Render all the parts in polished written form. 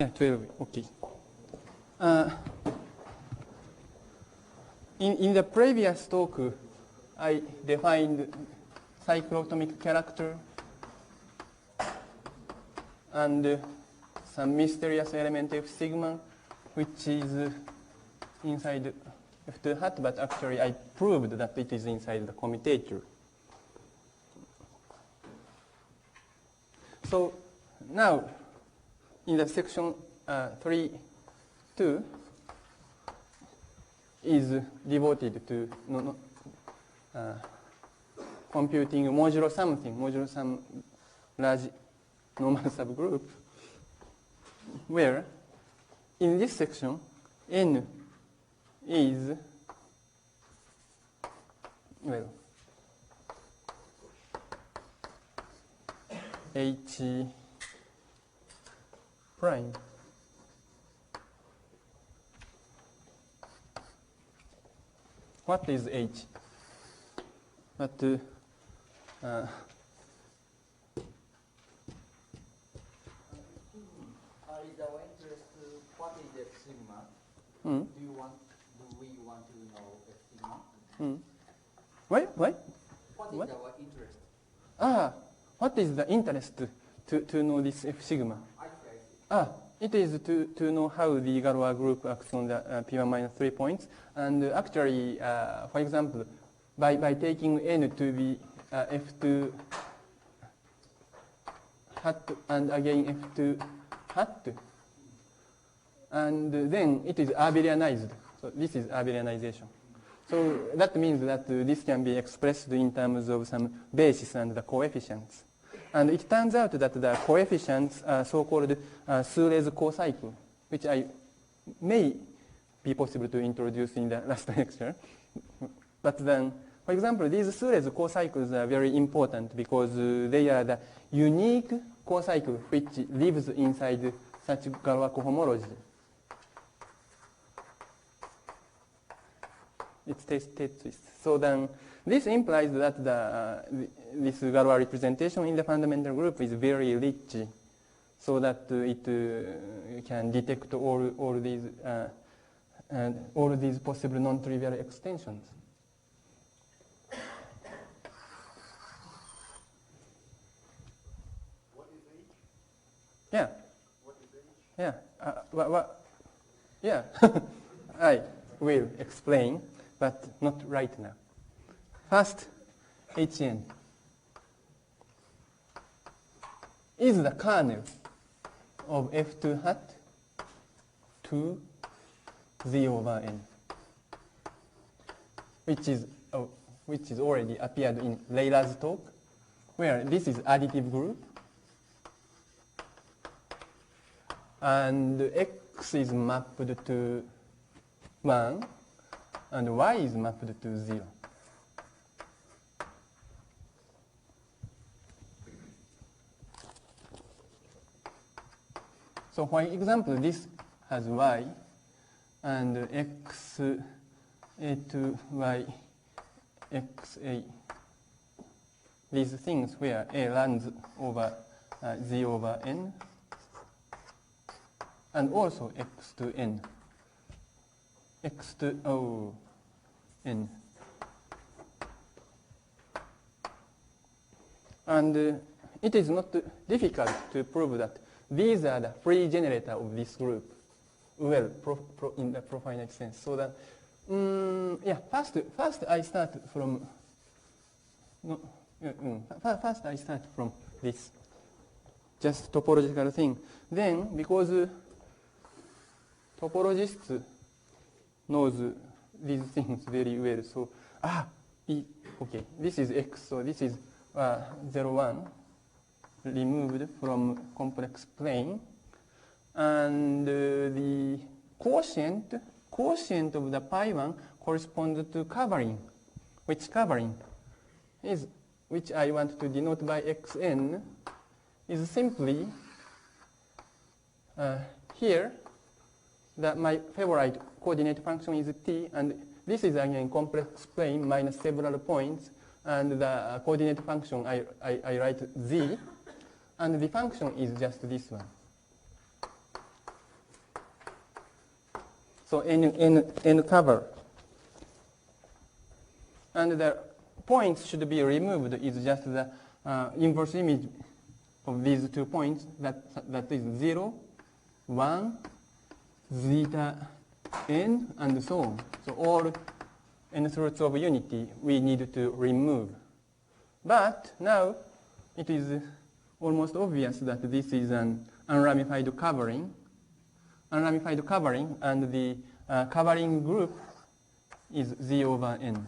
Yeah, 12, okay. In the previous talk, I defined cyclotomic character and some mysterious element F sigma, which is inside F2 hat, but actually I proved that it is inside the commutator. So now, in the section 3.2 is devoted to computing modulo some large normal subgroup, where in this section n is, well, H prime. What is H? But Is our interest what is F sigma? Do we want to know F sigma? Why? What is our interest? What is the interest to know this F sigma? It is to know how the Galois group acts on the P1 minus 3 points. And actually, for example, by taking n to be F2 hat and again F2 hat, and then it is abelianized. So this is abelianization. So that means that this can be expressed in terms of some basis and the coefficients. And it turns out that the coefficients are so-called Suarez cocycle, which I may be possible to introduce in the last lecture. But then, for example, these Suarez cocycles are very important because they are the unique cocycle which lives inside such Galois cohomology. It's twist. So then, this implies that this Galois representation in the fundamental group is very rich, so that it can detect all these possible non-trivial extensions. What is H? Yeah. What is H? Yeah. I will explain, but not right now. First, Hn is the kernel of F2 hat to Z over n, which is already appeared in Leila's talk, where this is additive group, and x is mapped to 1, and y is mapped to 0. So for example, this has y, and x a to y x a. These things where a runs over z over n, and also x to n, x to n. And it is not difficult to prove that these are the free generator of this group, well, in the profinite sense. So that, first I start from, first I start from this, just topological thing. Then, because topologists knows these things very well, so, okay, this is x, so this is 0, 1. Removed from complex plane, and the quotient of the pi1 corresponds to covering. Which covering is, which I want to denote by xn, is simply here that my favorite coordinate function is t, and this is again complex plane minus several points, and the coordinate function I write z. And the function is just this one. So n cover. And the points should be removed is just the inverse image of these 2 points, that is 0, 1, zeta n, and so on. So all nth roots of unity we need to remove. But now it is almost obvious that this is an unramified covering. Unramified covering, and the covering group is Z over n.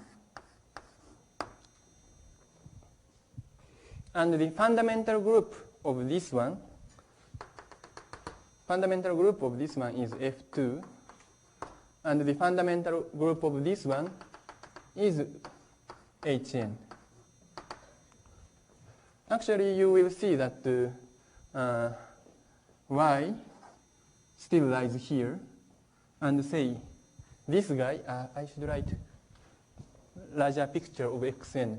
And the fundamental group of this one is F2, and the fundamental group of this one is Hn. Actually, you will see that Y still lies here, and say this guy, I should write larger picture of Xn.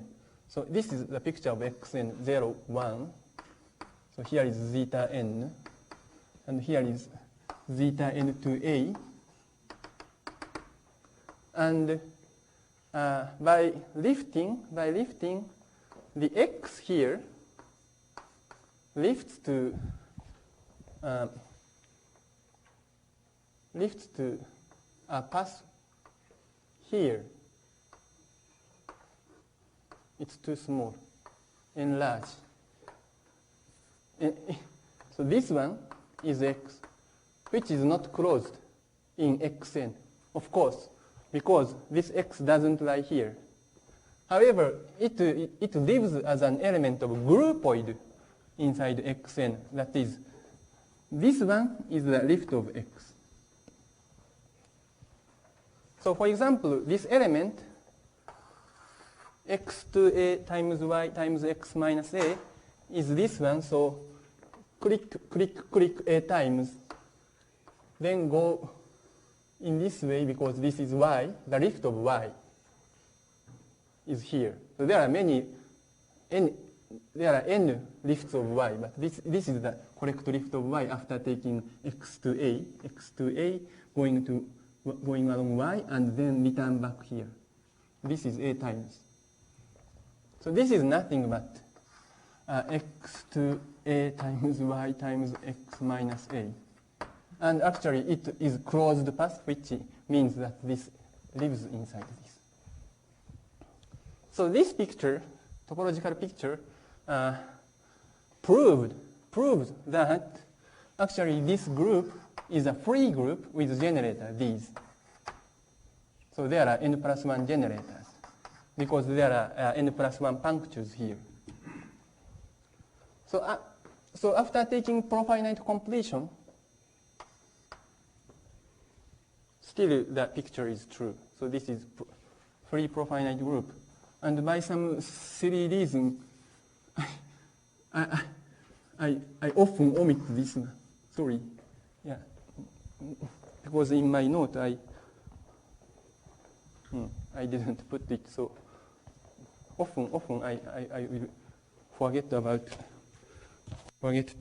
So this is the picture of Xn 0, 1. So here is zeta n, and here is zeta n to A. And by lifting the X here lifts to a path here. It's too small. Enlarge. So this one is X, which is not closed in Xn, of course, because this X doesn't lie here. However, it lives as an element of groupoid inside Xn. That is, this one is the lift of X. So for example, this element x to a times y times x minus a is this one. So click a times, then go in this way because this is y. The lift of y is here. So there are n lifts of y, but this is the correct lift of y after taking x to a going along y and then return back here. This is a times. So this is nothing but x to a times y times x minus a. And actually it is closed path, which means that this lives inside this. So this picture, topological picture, proves that actually this group is a free group with generator, these. So there are n plus 1 generators, because there are n plus 1 punctures here. So after taking profinite completion, still the picture is true. So this is free profinite group. And by some silly reason, I often omit this one. Sorry. Yeah. Because in my note I didn't put it, so often I will forget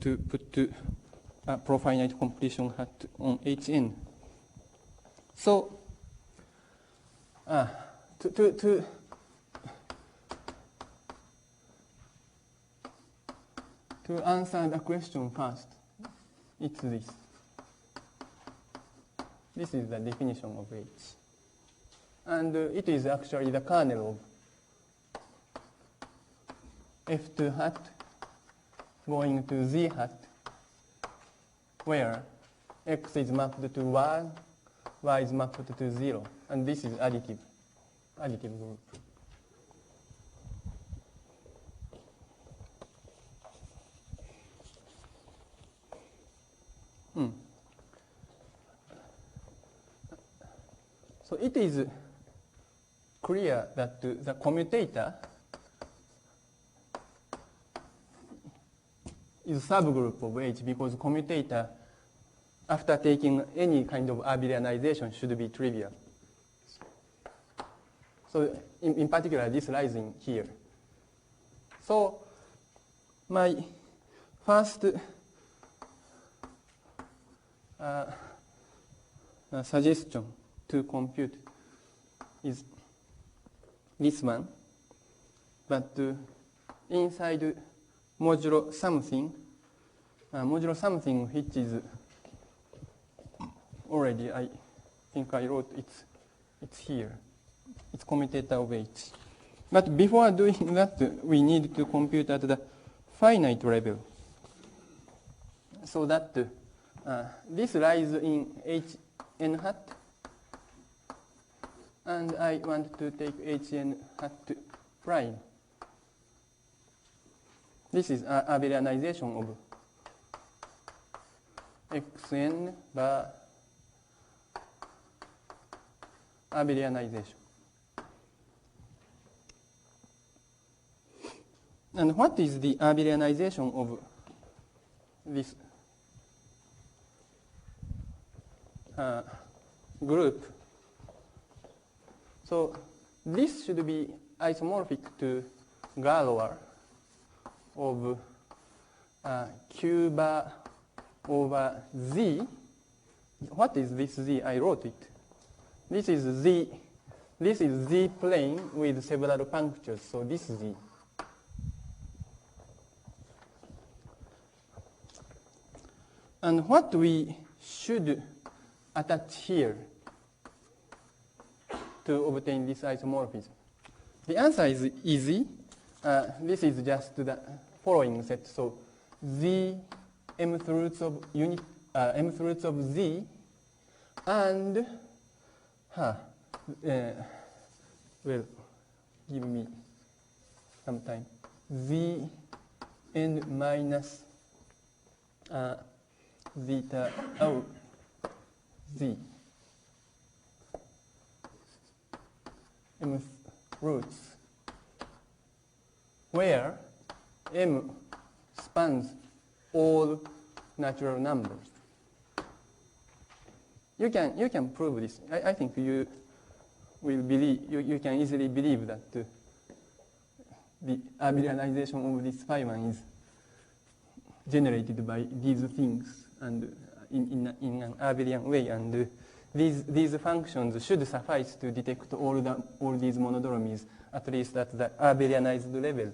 to put a profinite completion hat on Hn. So to answer the question first, it's this. This is the definition of H. And it is actually the kernel of F2 hat going to Z hat, where X is mapped to 1, Y is mapped to 0. And this is additive group. So it is clear that the commutator is a subgroup of H, because commutator, after taking any kind of abelianization, should be trivial. So in particular, this lies in here. So my first suggestion to compute is this one, but inside modulo something which is already, I think I wrote it's here. It's commutator of H. But before doing that, we need to compute at the finite level. So that this lies in Hn hat, and I want to take Hn hat prime. This is abelianization of Xn bar abelianization. And what is the abelianization of this group? So this should be isomorphic to Galois of Q bar over Z. What is this Z? I wrote it. This is Z. This is Z plane with several punctures. So this Z. And what we should attach here to obtain this isomorphism? The answer is easy. This is just the following set. So Z mth roots of mth roots of Z, and well, give me some time. Z n minus zeta of Z mth roots, where m spans all natural numbers. You can prove this. I think you will believe, you can easily believe that the abelianization of this phi one is generated by these things and in an abelian way, and these functions should suffice to detect all these monodromies, at least at the abelianized level.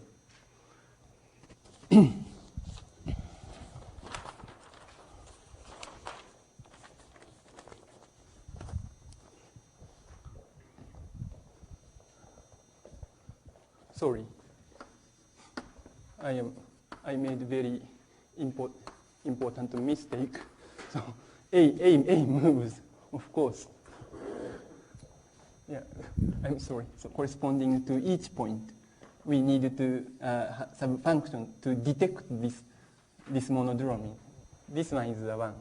Sorry, I made very important mistake. So A moves, of course. Yeah, I'm sorry. So corresponding to each point, we need to some function to detect this monodromy. This one is the one.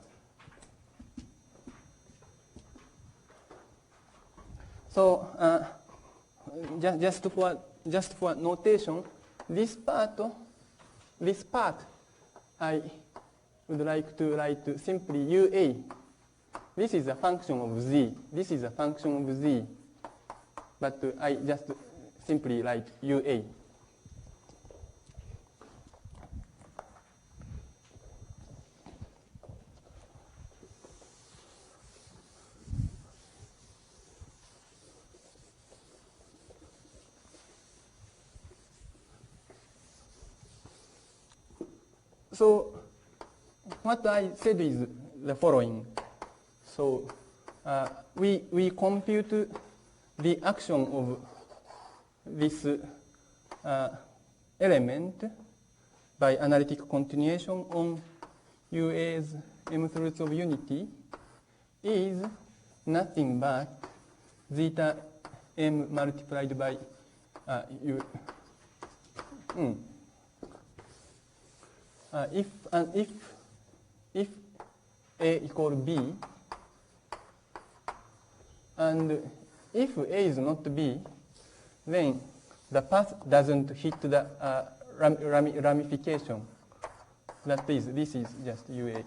So just for notation, this part I would like to write simply UA. This is a function of Z. This is a function of Z. But I just simply write UA. So what I said is the following. So we compute the action of this element by analytic continuation on UA's mth roots of unity is nothing but zeta m multiplied by U. If A equal B, and if A is not B, then the path doesn't hit the ramification. That is, this is just UA.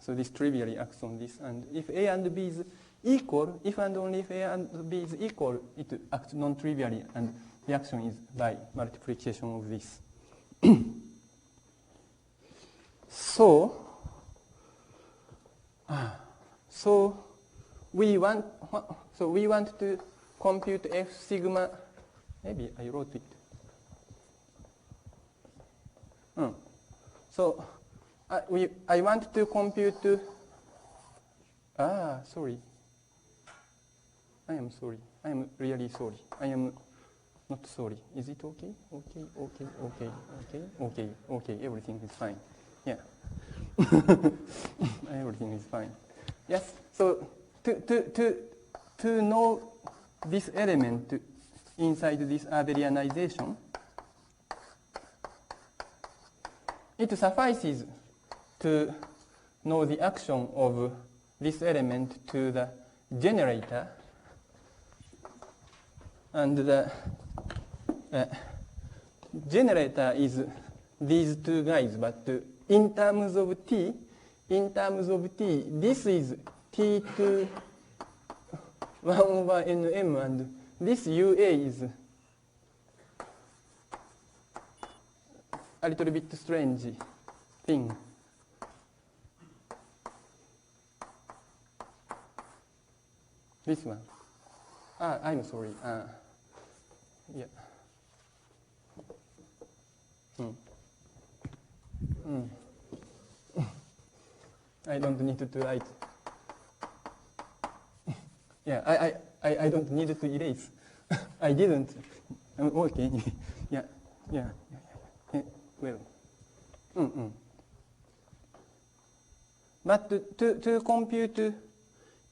So this trivially acts on this, and if A and B is equal, if and only if A and B is equal, it acts non-trivially, and the action is by multiplication of this. So we want to compute F sigma. Maybe I wrote it. So I want to compute. Sorry. I am sorry. I am really sorry. I am not sorry. Is it okay? Okay. Everything is fine. Yeah. Everything is fine. Yes. So to know this element inside this abelianization, it suffices to know the action of this element to the generator, and the generator is these two guys, but in terms of t, this is t to 1 over nm, and this ua is a little bit strange thing. This one. I'm sorry. Yeah. I don't need to write. Yeah, I don't need to erase. I didn't. Okay. Yeah. Well. But to compute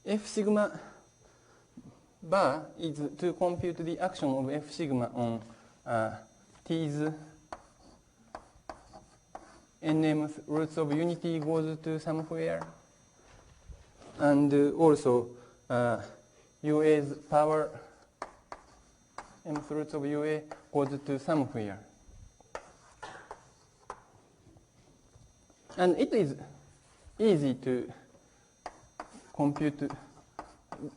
F sigma bar is to compute the action of F sigma on T's nmth roots of unity goes to somewhere, and also UA's power mth roots of UA goes to somewhere. And it is easy to compute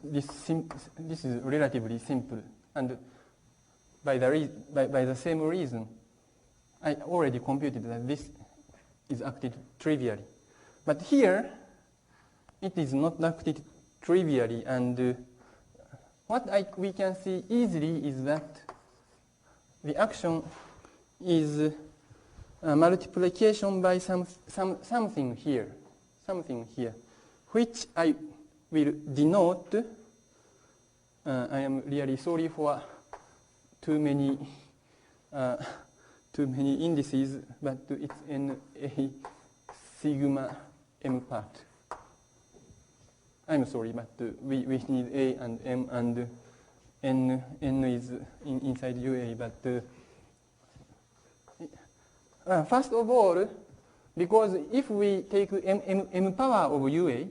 this. This is relatively simple, and by the same reason, I already computed that this is acted trivially. But here, it is not acted trivially, and what we can see easily is that the action is multiplication by something here, which I will denote. I am really sorry for too many indices, but it's NA sigma m part. I'm sorry, but we need A and M, and N is inside UA, but first of all, because if we take m power of UA,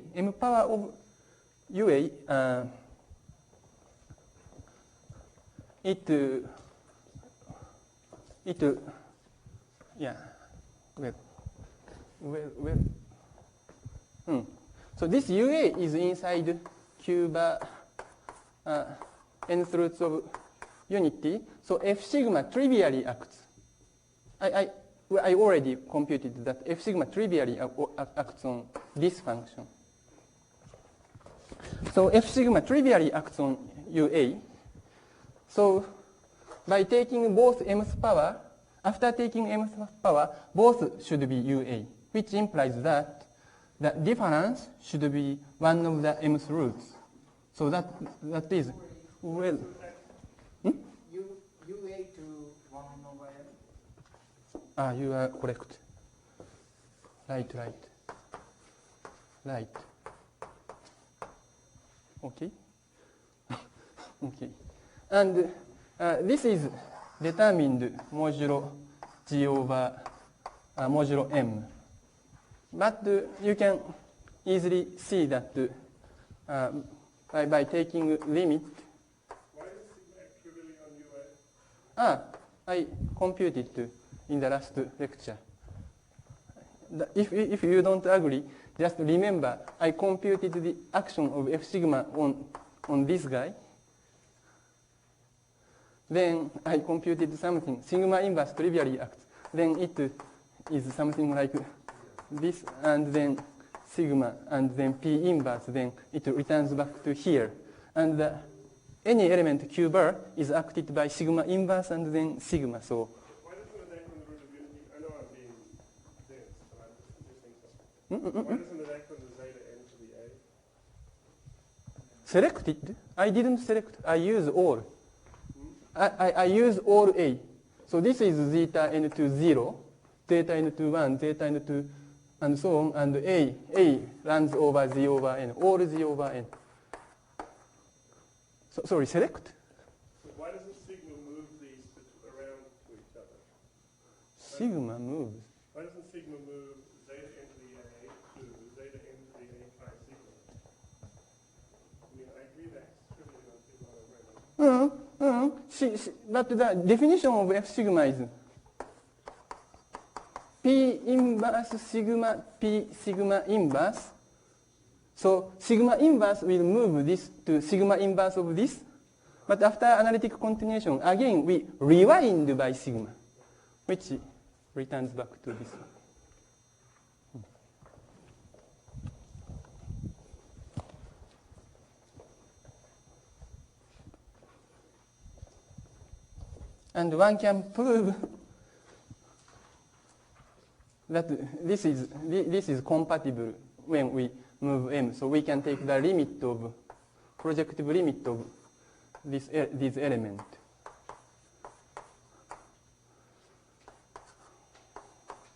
So this UA is inside Q bar nth roots of unity. So F sigma trivially acts. I already computed that F sigma trivially acts on this function. So F sigma trivially acts on UA. So by taking both mth power, after taking mth power, both should be UA, which implies that the difference should be one of the mth roots. So that is, well. UA to 1 over m? You are correct. Right. Okay. Okay. And this is determined modulo G over modulo M. But you can easily see that by taking limit. Why is sigma trivially on UA? I computed in the last lecture. If you don't agree, just remember I computed the action of F sigma on this guy. Then I computed something. Sigma inverse trivially acts. Then it is something like this, and then sigma, and then P inverse, then it returns back to here. And any element Q bar is acted by sigma inverse and then sigma. So Why doesn't it act on the root of unity? I know I'm being dense, but I'm just something. Why doesn't it act on the zeta n to the a? selected? I didn't select. I use all. I use all A. So this is zeta n to 0, zeta n to 1, zeta n to, and so on, and A runs over Z over N, all Z over N. So, sorry, select? So why doesn't sigma move these around to each other? Sigma moves. Why doesn't sigma move zeta n to the a to zeta n to the a prime sigma? I mean, I agree that's trivial on sigma over. But the definition of F sigma is P inverse sigma P sigma inverse. So sigma inverse will move this to sigma inverse of this. But after analytic continuation, again we rewind by sigma, which returns back to this one. And one can prove that this is compatible when we move M. So we can take the limit of, projective limit of this element.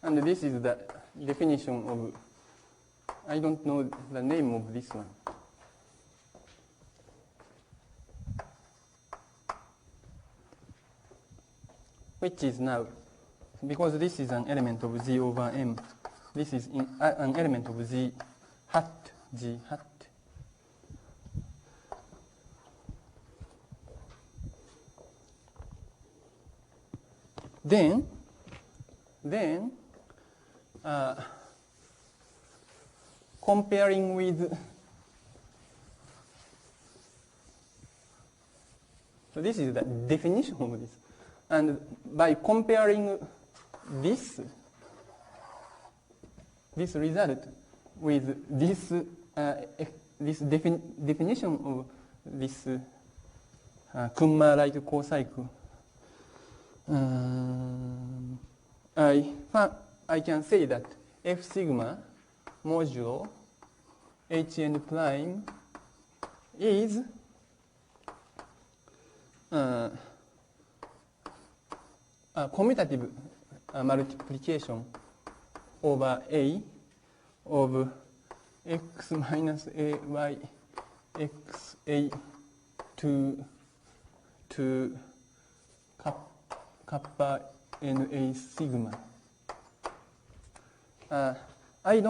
And this is the definition of, I don't know the name of this one. Which is now, because this is an element of Z over M, this is an element of Z hat, G hat. Then comparing with, so this is the definition of this. And by comparing this result with this definition of this Kumma-like cocycle, I can say that F sigma modulo Hn prime is commutative multiplication over A of x minus a y x a to kappa n a sigma. I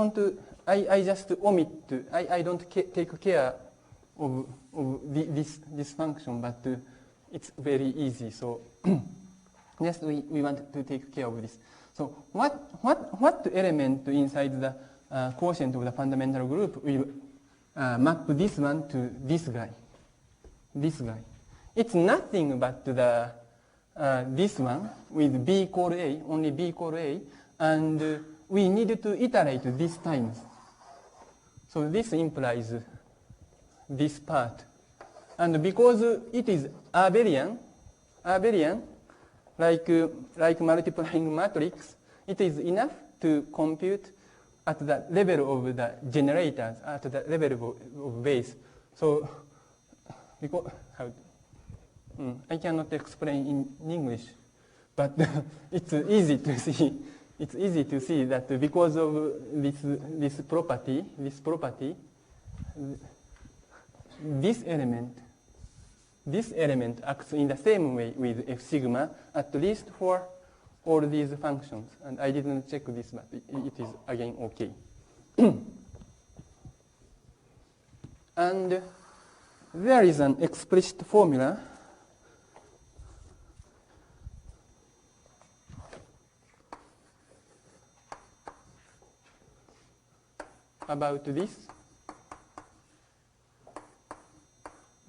just omit. I don't take care of this function, but it's very easy. So yes, we want to take care of this. So what element inside the quotient of the fundamental group will map this one to this guy? This guy. It's nothing but the this one with B equal A, only B equal A, and we need to iterate this times. So this implies this part. And because it is abelian, like multiplying matrix, it is enough to compute at the level of the generators, at the level of base. So, because I cannot explain in English, but it's easy to see. It's easy to see that because of this property, this element acts in the same way with F sigma, at least for all these functions. And I didn't check this, but it is again okay. And there is an explicit formula about this.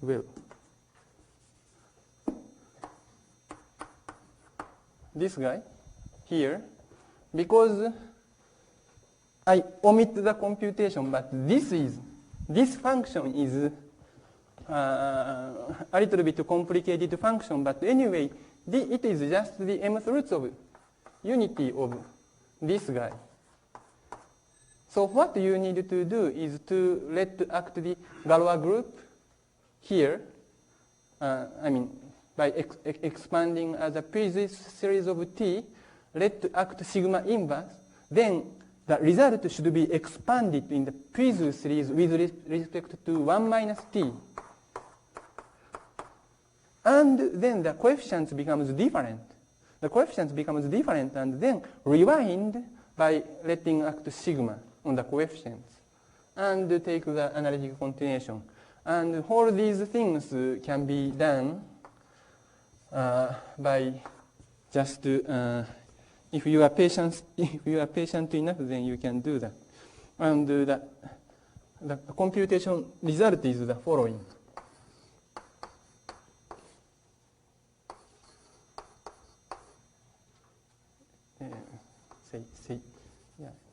Well, this guy here, because I omit the computation, but this function is a little bit complicated function, but anyway, it is just the mth roots of unity of this guy. So what you need to do is to let act the Galois group here, by expanding as a previous series of T, let act sigma inverse, then the result should be expanded in the previous series with respect to 1 minus T. And then the coefficients becomes different. The coefficients becomes different and then rewind by letting act sigma on the coefficients and take the analytic continuation. And all these things can be done by just if you are patient enough, then you can do that. And the computation result is the following.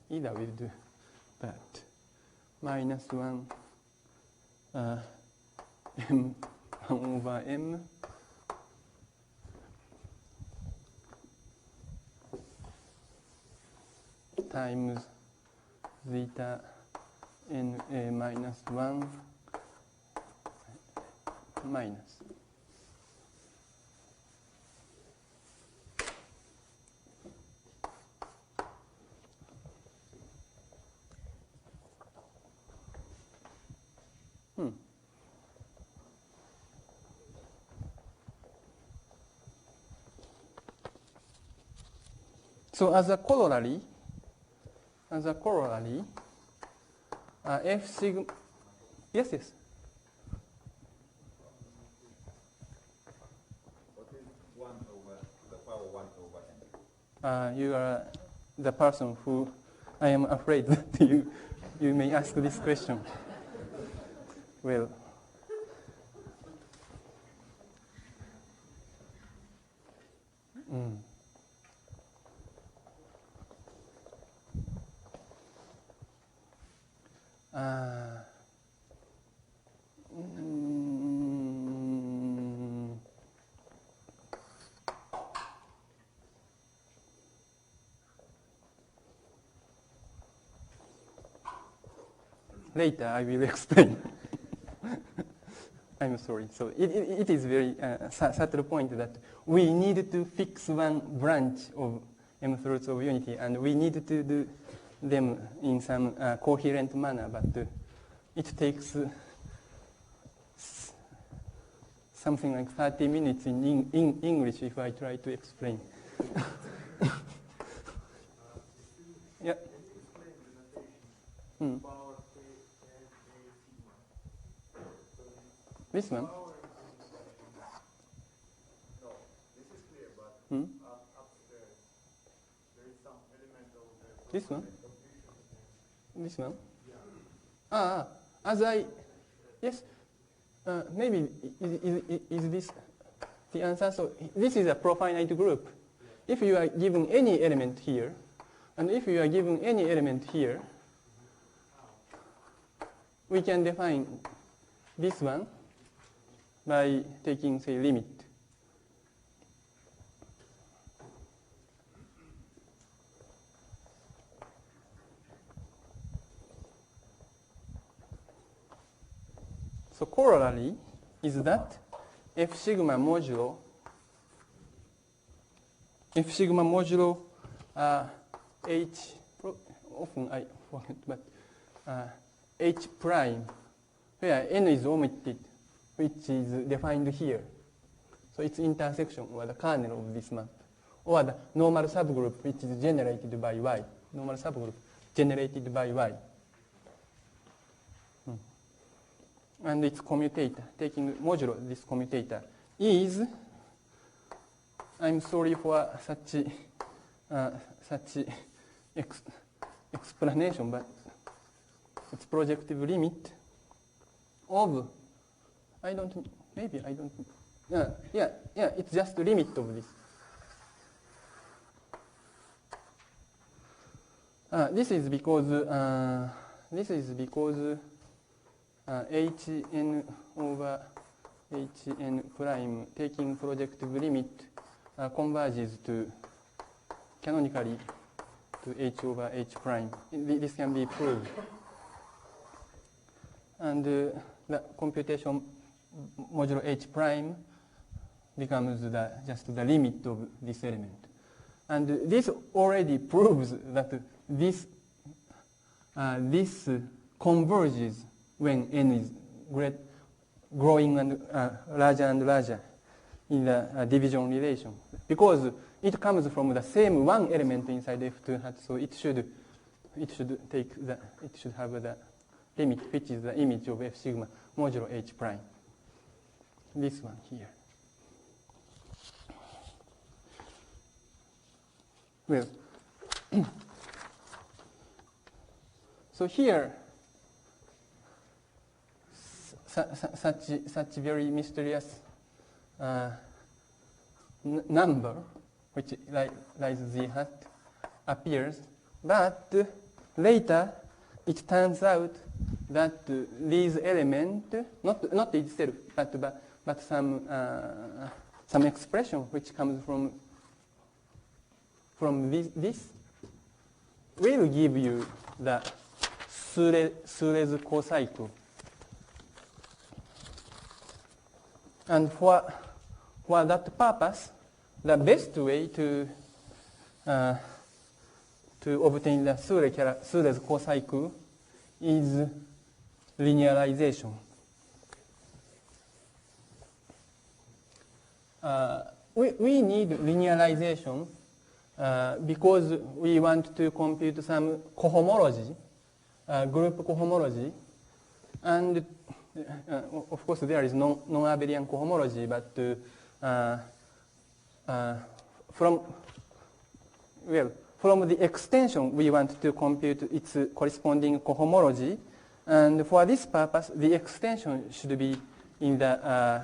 Either will do that. Minus 1 m 1 over m times zeta n a minus 1 minus. So as a corollary, F sigma, yes. What is 1 over the power 1 over n? You are the person who I am afraid that you may ask this question. Well, later I will explain. I'm sorry. So it is very subtle point that we need to fix one branch of mth roots of unity, and we need to do them in some coherent manner, but it takes something like 30 minutes in English if I try to explain. Yeah. This one? No, this is clear, but upstairs there is some element of the This one? This one? Yeah. Yes, maybe is this the answer? So this is a profinite group. If you are given any element here, and if you are given any element here, we can define this one by taking, say, limit. So corollary is that F sigma modulo H, often I forget, but H prime, where n is omitted, which is defined here. So its intersection, or the kernel of this map, or the normal subgroup, which is generated by Y, normal subgroup generated by Y. And its commutator, taking modulo this commutator, is, I'm sorry for such explanation, but it's projective limit of, it's just the limit of this. This is because Hn over Hn prime taking projective limit converges to canonically to H over H prime. This can be proved. And the computation modulo H prime becomes just the limit of this element. And this already proves that this converges when n is growing and larger in the division relation, because it comes from the same one element inside F2 hat, so it should have the limit which is the image of F sigma modulo H prime. This one here. Well, so here, such very mysterious number, which lies Z hat, appears, but later it turns out that these elements, not itself, but some expression which comes from this will give you the Suez cocycle. And for that purpose, the best way to obtain the Suez cocycle is linearization. We need linearization because we want to compute some cohomology, group cohomology, and of course there is non-abelian cohomology, but from the extension we want to compute its corresponding cohomology, and for this purpose the extension should be in the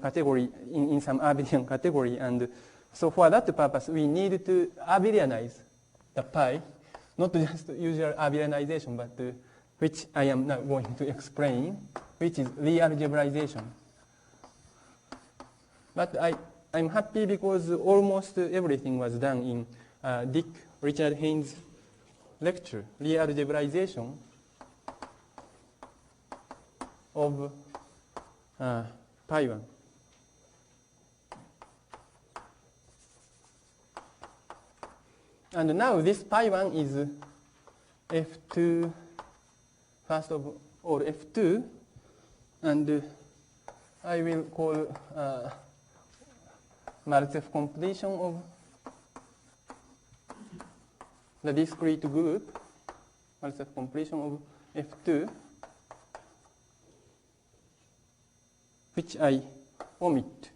category in some abelian category, and so for that purpose we need to abelianize the pi, not just usual abelianization, but which I am now going to explain, which is realgebraization. But I'm happy because almost everything was done in Dick Richard Haynes' lecture, realgebraization of pi 1. And now this pi 1 is F2, first of all F2, and I will call Maltsev completion of the discrete group, Maltsev completion of F2, which I omit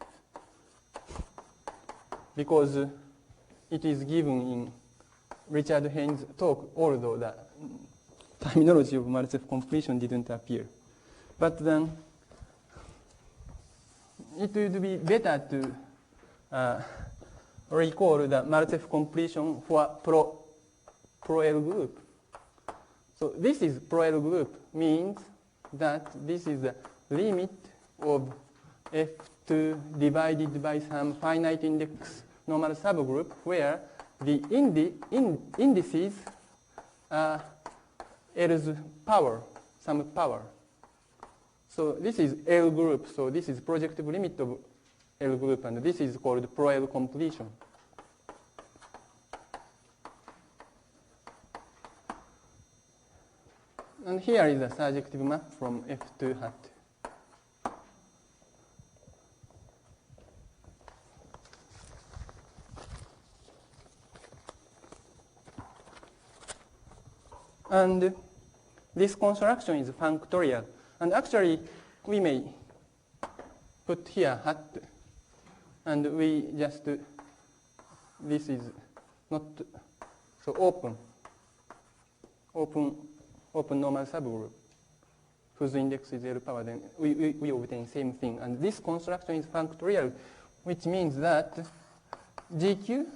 because it is given in Richard Haynes' talk, although the terminology of Maltsev completion didn't appear. But then it would be better to recall the Maltsev completion for pro-L group. So this is pro-L group, means that this is the limit of F2 divided by some finite index normal subgroup where the indices are L's power, some power. So this is L group, so this is projective limit of L group, and this is called pro-L completion. And here is a surjective map from F2 hat. And this construction is functorial. And actually, we may put here hat, and we just, this is not, so open normal subgroup whose index is L power, then we obtain same thing. And this construction is functorial, which means that GQ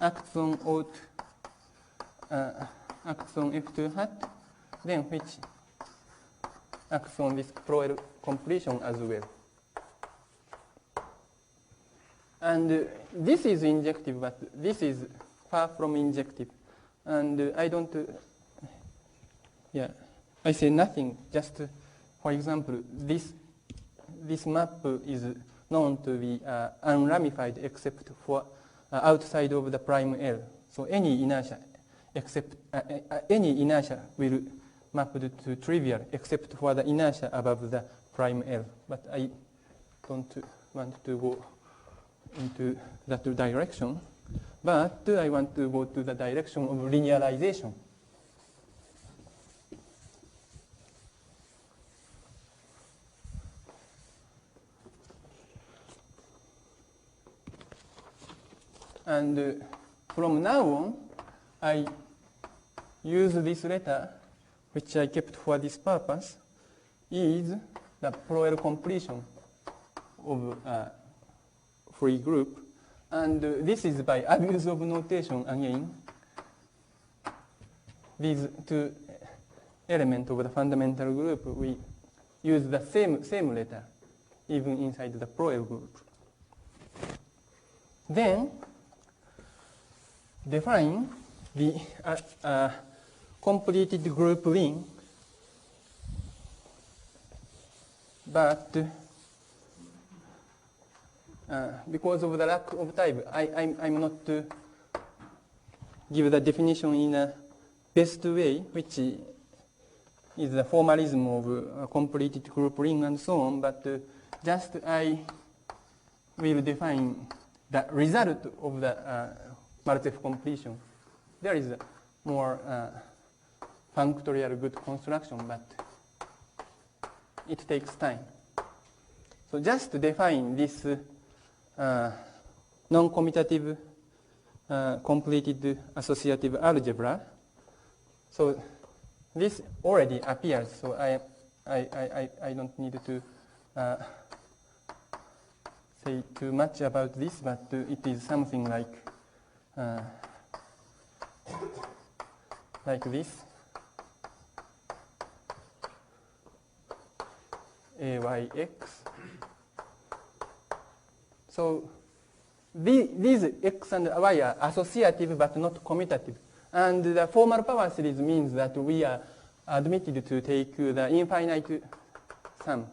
acts on ought acts on F2 hat, then which acts on this pro L completion as well. And this is injective, but this is far from injective. And I don't, I say nothing. Just, for example, this map is known to be unramified except for outside of the prime L. So any inertia except any inertia will map to trivial except for the inertia above the prime L. But I don't want to go into that direction. But I want to go to the direction of linearization. And from now on, I use this letter, which I kept for this purpose, is the pro L completion of a free group. And this is by abuse of notation again. These two elements of the fundamental group, we use the same letter, even inside the pro L group. Then, define the completed group ring, but because of the lack of time, I'm not to give the definition in a best way, which is the formalism of a completed group ring and so on, but just I will define the result of the Maltsev completion. There is a more functorial good construction, but it takes time. So just to define this non-commutative completed associative algebra. So this already appears, so I don't need to say too much about this, but it is something like this. AYX. So these X and Y are associative but not commutative. And the formal power series means that we are admitted to take the infinite sum.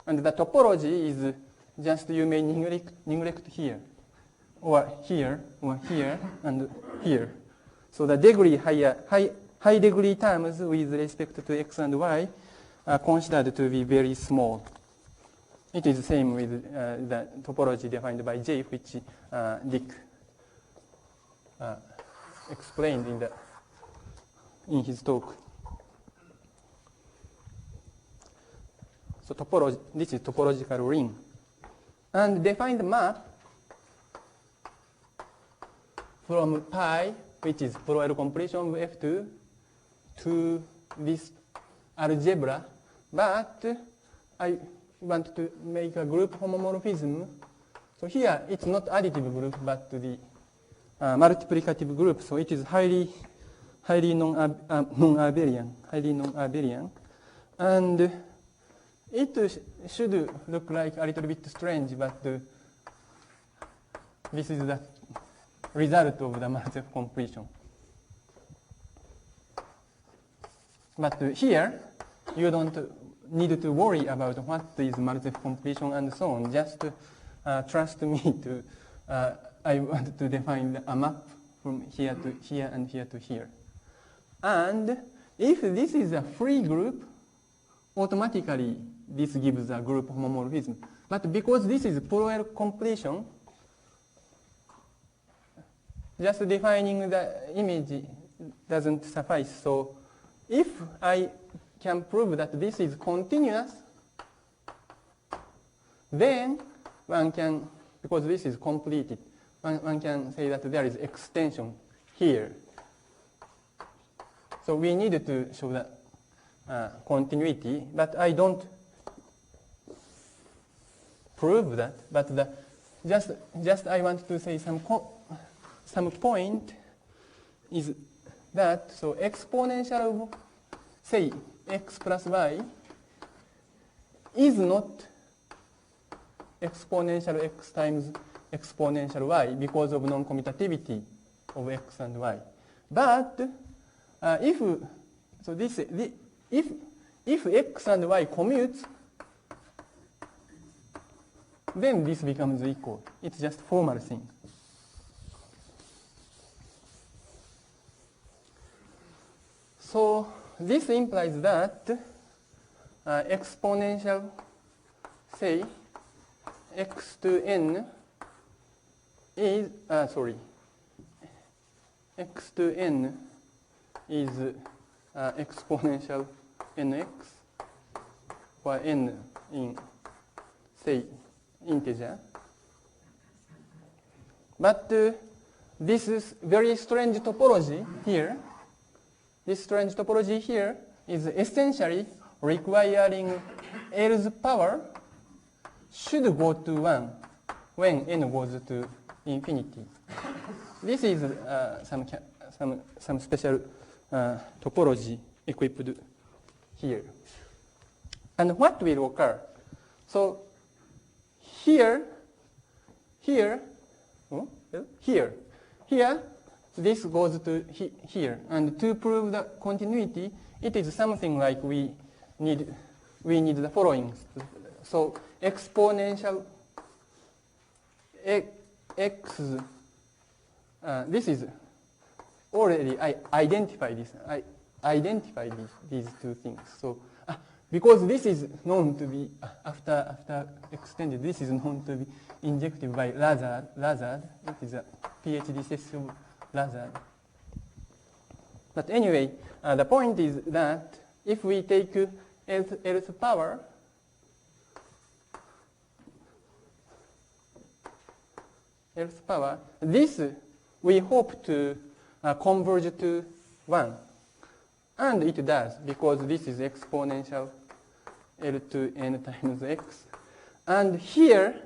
And the topology is just you may neglect here, or here, and here. So the degree high degree terms with respect to X and Y are considered to be very small. It is the same with the topology defined by J, which Dick explained in his talk. So this is topological ring. And define the map from pi, which is pro L completion of F2, to this algebra, but I want to make a group homomorphism. So here it's not additive group, but the multiplicative group. So it is highly non-abelian, and it should look like a little bit strange, but this is the result of the Maltsev completion. But here, you don't need to worry about what is Maltsev completion and so on. Just trust me to, I want to define a map from here to here and here to here. And if this is a free group, automatically this gives a group homomorphism. But because this is pro L completion, just defining the image doesn't suffice. So if I can prove that this is continuous, then one can, because this is completed, one can say that there is extension here. So we need to show the continuity, but I don't prove that. But just I want to say some point is that so exponential of say x plus y is not exponential x times exponential y because of non-commutativity of x and y. But if x and y commute, then this becomes equal. It's just formal thing. So this implies that exponential, say, x to n is, x to n is exponential nx, or n in, say, integer. But this is very strange topology here. This strange topology here is essentially requiring L's power should go to 1 when n goes to infinity. This is some special topology equipped here. And what will occur? So here, this goes to here. And to prove the continuity, it is something like we need the following. So exponential x, this is already I identified these two things. So because this is known to be after extended, this is known to be injected by Lazard. It is a PhD thesis of Lazard. But anyway, the point is that if we take L's power, this we hope to converge to 1. And it does, because this is exponential L to n times x. And here,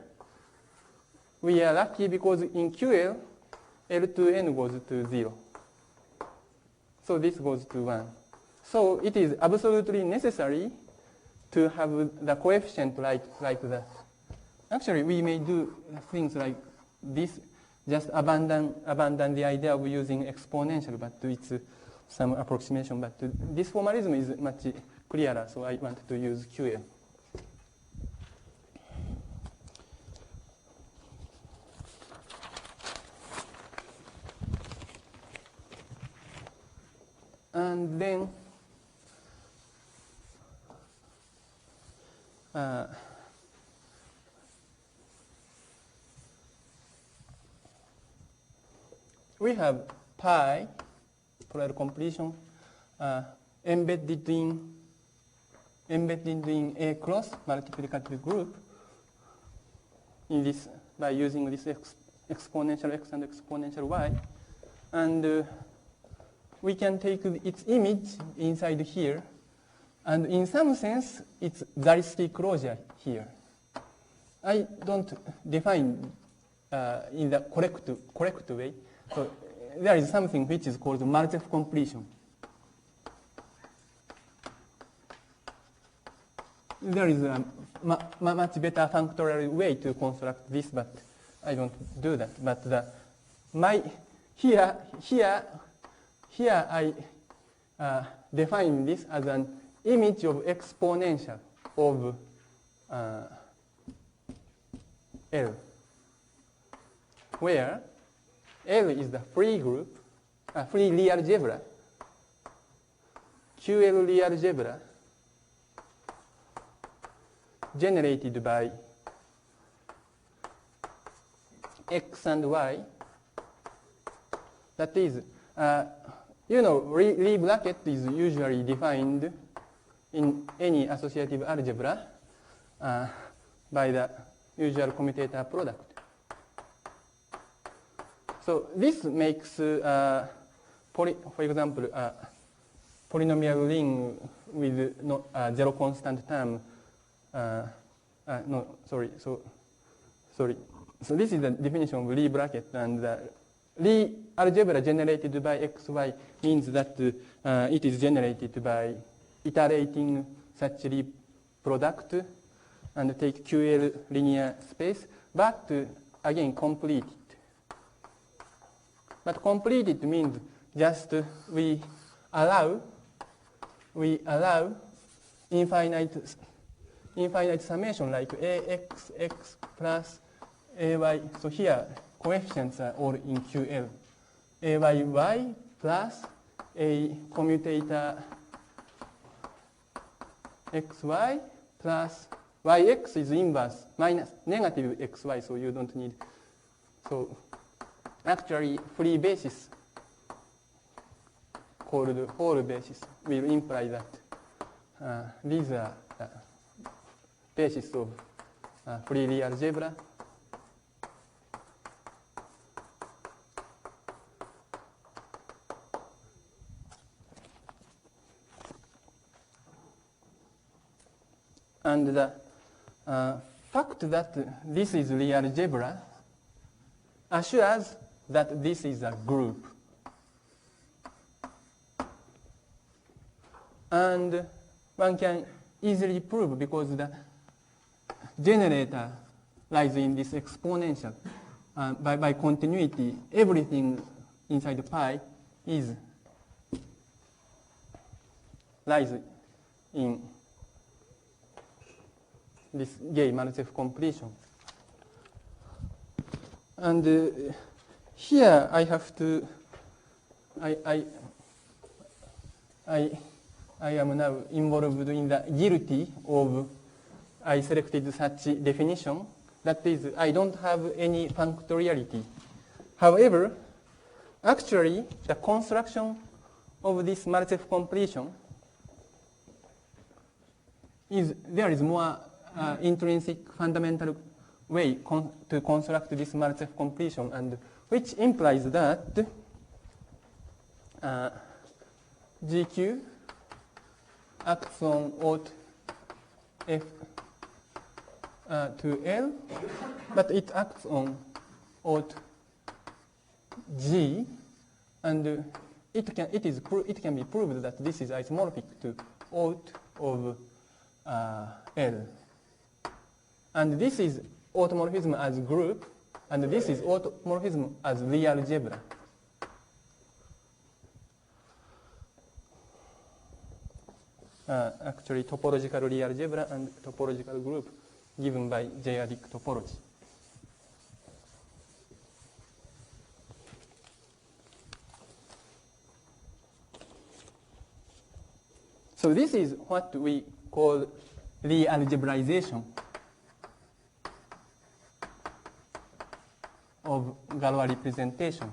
we are lucky because in QL, L to n goes to 0. So this goes to 1. So it is absolutely necessary to have the coefficient like that. Actually, we may do things like this, just abandon the idea of using exponential, but it's some approximation. But this formalism is much clearer, so I want to use QL. And then we have pi, Polar completion, embedded in a cross multiplicative group in this by using this exponential x and exponential y, and we can take its image inside here, and in some sense it's Zariski closure here. I don't define in the correct way. So there is something which is called Marchev completion. There is a much better functorial way to construct this, but I don't do that. But here I define this as an image of exponential of L, where L is the free group, free Lie algebra, QL Lie algebra generated by x and y. That is, Lie bracket is usually defined in any associative algebra by the usual commutator product. So this makes, for example, polynomial ring with zero constant term. So this is the definition of Lie bracket, and the Lie algebra generated by xy means that it is generated by iterating such Lie product and take QL linear space, but again complete it. But complete it means just we allow infinite summation like ax, x plus ay. So here coefficients are all in QL. Ayy plus a commutator xy plus yx is inverse minus negative xy, so you don't need. So actually free basis called whole basis will imply that these are the basis of free Lie algebra. And the fact that this is Lie algebra assures that this is a group. And one can easily prove because the generator lies in this exponential. By continuity, everything inside pi lies in this gay Maltsev completion. And here I have to, I am now involved in the guilty of I selected such definition. That is, I don't have any functoriality. However, actually, the construction of this Maltsev completion there is more intrinsic fundamental way to construct this Maltsev completion, and which implies that GQ acts on ought F to L, but it acts on ought G, and it can be proved that this is isomorphic to ought of L. And this is automorphism as group, and this is automorphism as Lie algebra. Actually, topological Lie algebra and topological group given by J-adic topology. So this is what we call Lie algebraization of Galois representation.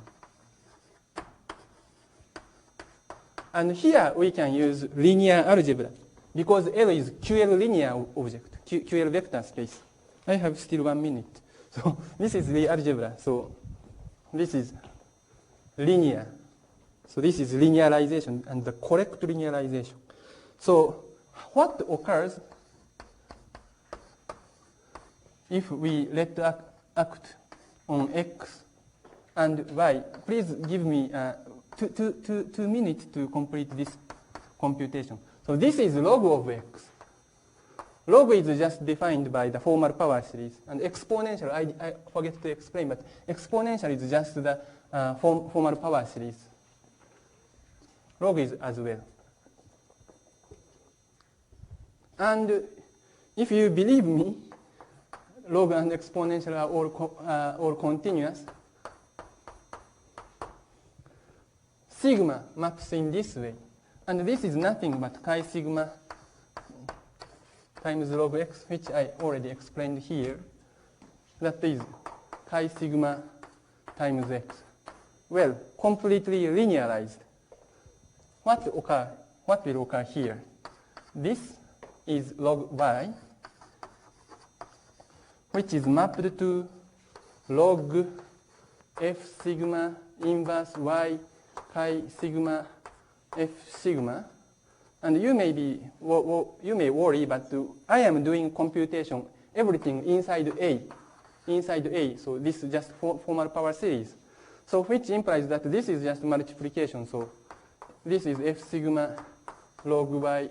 And here we can use linear algebra because L is QL linear object, QL vector space. I have still 1 minute. So this is Lie algebra. So this is linear. So this is linearization and the correct linearization. So what occurs if we let act on x and y? Please give me 2 minutes to complete this computation. So this is log of x. Log is just defined by the formal power series. And exponential, I forget to explain, but exponential is just the formal power series. Log is as well. And if you believe me, log and exponential are all continuous. Sigma maps in this way. And this is nothing but chi sigma times log x, which I already explained here. That is chi sigma times x. Well, completely linearized. What will occur here? This is log y, which is mapped to log f sigma inverse y chi sigma f sigma. And you may worry, but I am doing computation, everything inside A. So this is just formal power series. So which implies that this is just multiplication. So this is F sigma log y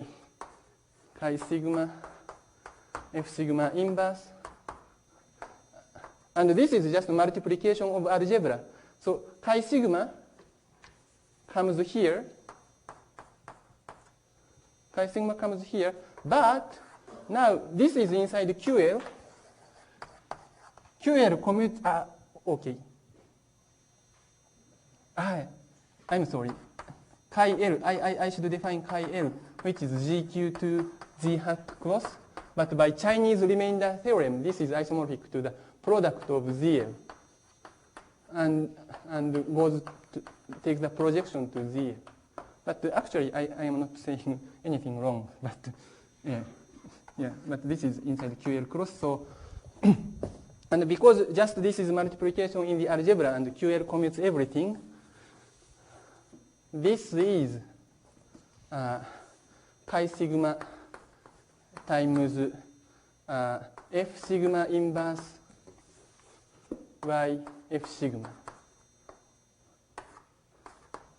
chi sigma F sigma inverse. And this is just multiplication of algebra. So chi sigma comes here. Chi sigma comes here. But now this is inside QL. QL commute, okay. I'm sorry. Chi L, I should define chi L, which is GQ to Z hat cross. But by Chinese remainder theorem, this is isomorphic to the product of ZL. And goes to take the projection to ZL. But actually, I am not saying anything wrong. But but this is inside QL cross. So, and because just this is multiplication in the algebra and QL commutes everything, this is chi sigma times F sigma inverse y F sigma.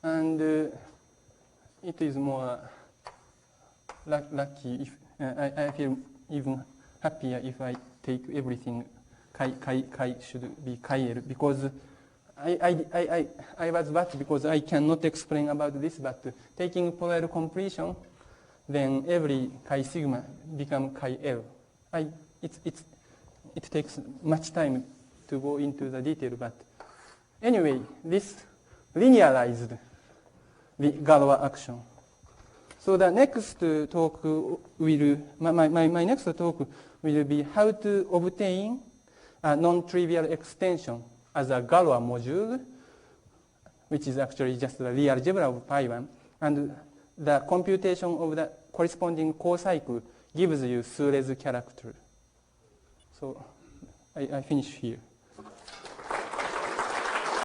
And it is more lucky if I feel even happier if I take everything chi should be chi L, because I was bad because I cannot explain about this, but taking polar completion, then every chi sigma become chi L. It takes much time to go into the detail, but anyway, this linearized the Galois action. So the next talk will, my next talk will be how to obtain a non-trivial extension as a Galois module, which is actually just the real algebra of Pi1, and the computation of the corresponding co-cycle gives you Suarez character. So I finish here.